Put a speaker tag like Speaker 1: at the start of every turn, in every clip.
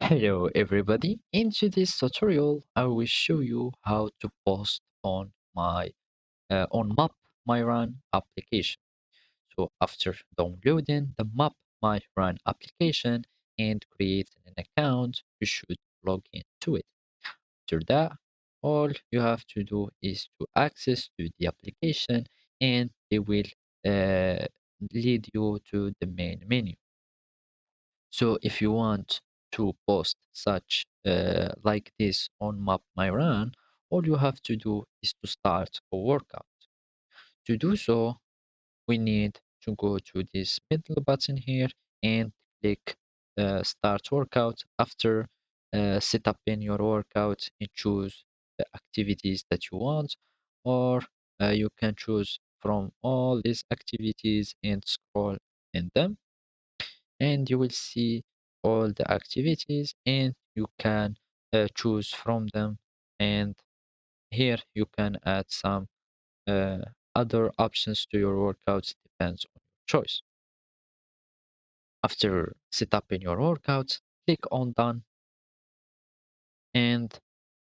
Speaker 1: Hello everybody. In today's tutorial, I will show you how to post on my on mapmyrun application. So after downloading the mapmyrun application and creating an account, you should log into it. After that, all you have to do is to access to the application and it will uh, lead you to the main menu. So if you want to post such like this on mapmyrun, all you have to do is to start a workout. To do so, we need to go to this middle button here and click start workout. After set up in your workout and choose the activities that you want, or you can choose from all these activities and scroll in them, and you will see all the activities and you can choose from them, and here you can add some uh, other options to your workouts, depends on your choice. After set up in your workout, click on done and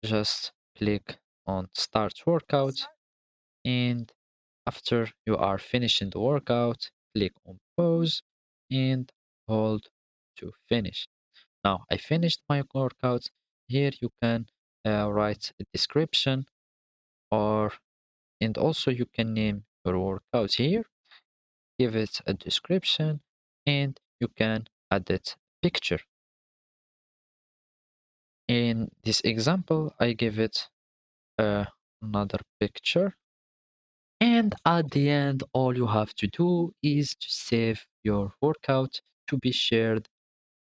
Speaker 1: just click on start workout, and after you are finishing the workout, click on pause and hold to finish. Now I finished my workout. Here you can write a description, or and also you can name your workout here, give it a description, and you can add it picture. In this example, I give it another picture. And at the end, all you have to do is to save your workout to be shared.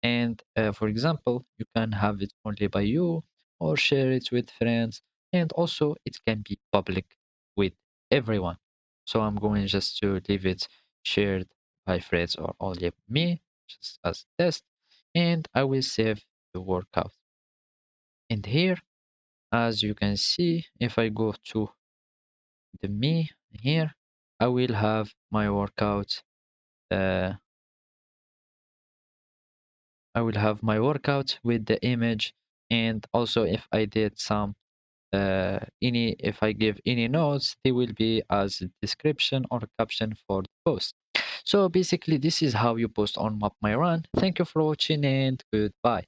Speaker 1: And for example, you can have it only by you or share it with friends. And also it can be public with everyone. So I'm going just to leave it shared by friends or only me, just as test. And I will save the workout. And here, as you can see, if I go to the me here, I will have my workout. Uh, I will have my workout with the image, and also if I did some any if I give any notes, they will be as a description or a caption for the post. So basically, this is how you post on mapmyrun. Thank you for watching and goodbye.